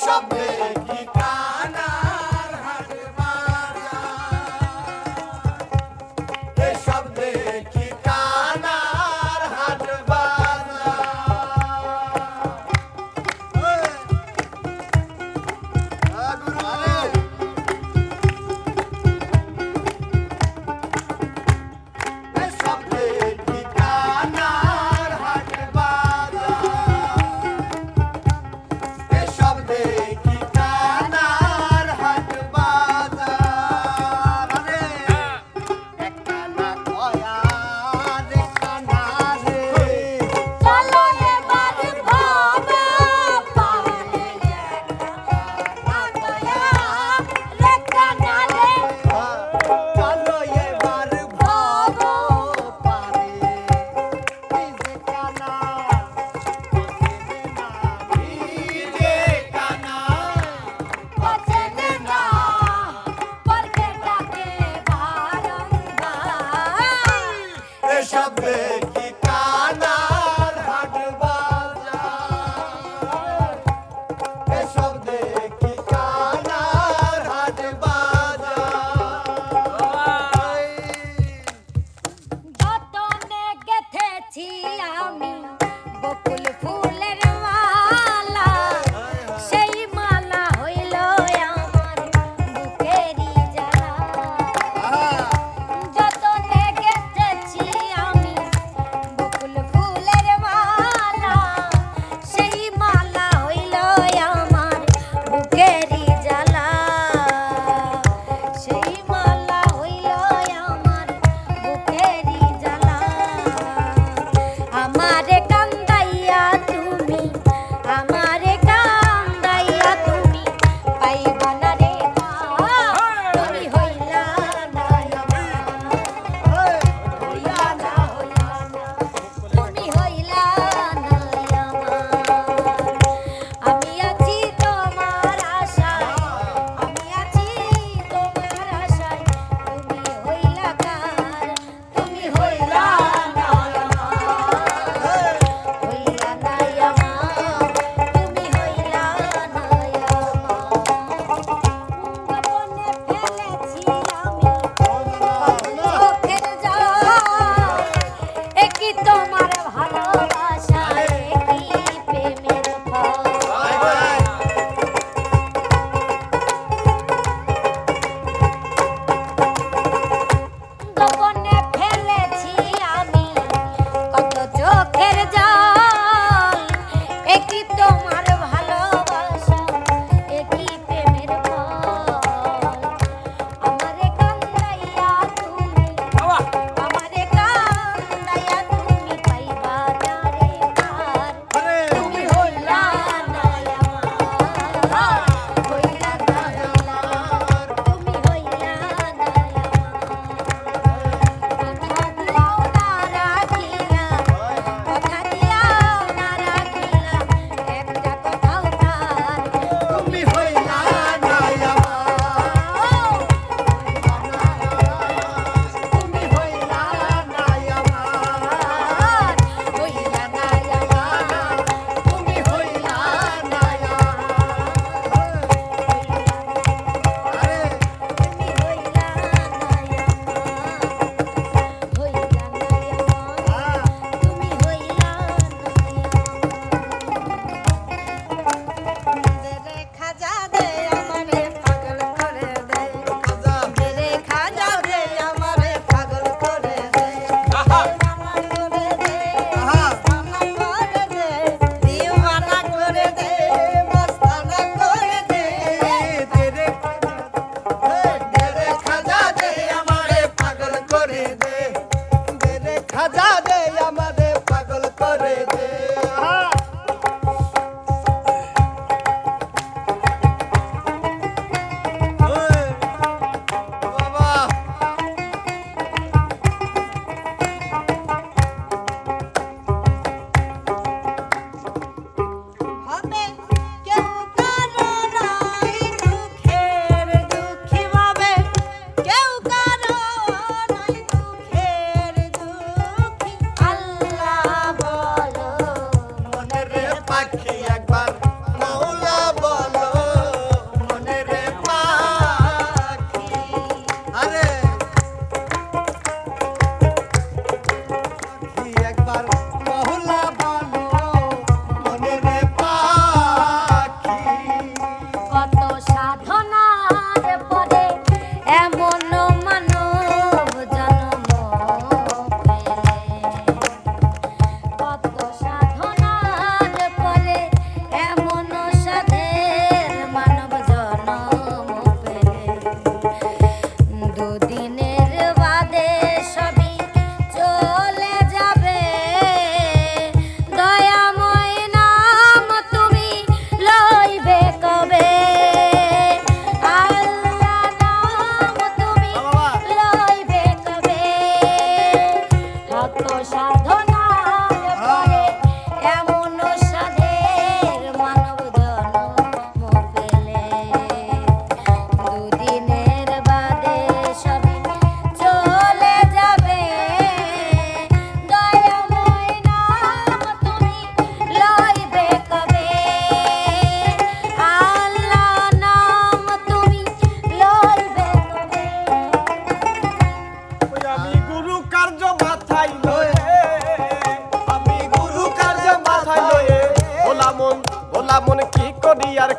এসব দেখি কানার হাট বাজার, এসব দেখি কানার হাট বাজার। এসব দেখি কানার হাট বাজার, এসব দেখি কানার হাট বাজার। আরে একটা না কয়া রে কানা রে, চলো এবার ভাবে পারে কানা রে কানালে চলো এবার ভাবো পারে এই যে কানা, এই যে কানা।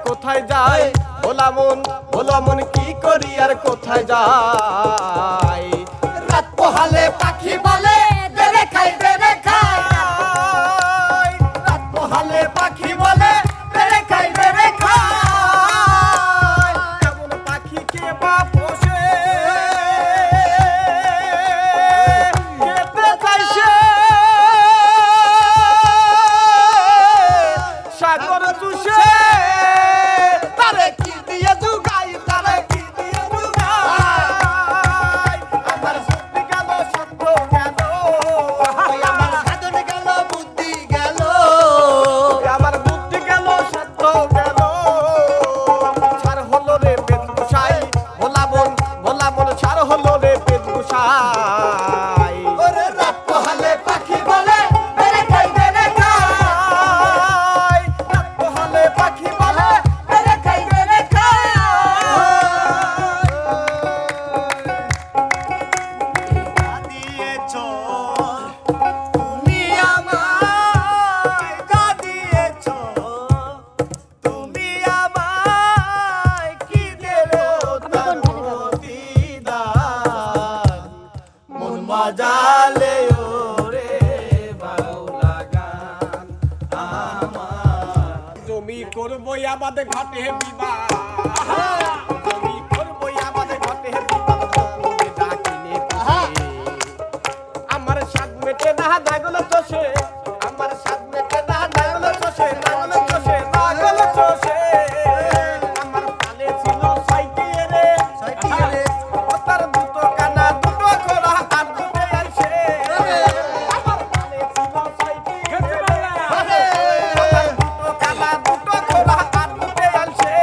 কোথায় যাই ভোলা মন কি করি আর কোথায় যাই রাত পোহালে পাখি বলে বেড়ে খাই রাত পোহালে পাখি বলে বেড়ে খাই এমন পাখি কে বা পোষে খেতে চাইছে সাগর চুষে তারে কি দিয়ে জুগাই আমার শক্তি গেল সত্য গেল আমার সাধন গেল বুদ্ধি গেল আমার বুদ্ধি গেল সত্য গেল ছাড় হলো রে পেট গুসাই ভোলা মন ছাড় হলো রে পেট গুসাই ওরে রাত পোহালে পাখি বলে বেড়ে খাই রাত পোহালে পাখি বলে বেড়ে খাই দিয়েছ তুমি আমায় যা দিয়েছ তুমি আমায় কি দেবে তার প্রতিদান মন বাজালে ওরে বাউলা গান আমার জমি করবই আমাদের ঘটে বিবাহ জমি করবই আমাদের ঘটে বিবাহ তুমি ডাকিনে আমার সাত মেটে না দাগল চষে আমার সাত মেটে না দাগল চষে নাগল চষে আমার পালে ছিল সাইকেল রে তার দুটো কানা দুটো খোলা আর দুটো আইছে আমার পালে ছিল সাইকেল রে দুটো কানা দুটো খোলা আর দুটো আইছে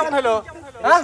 কেমন হলো হ্যাঁ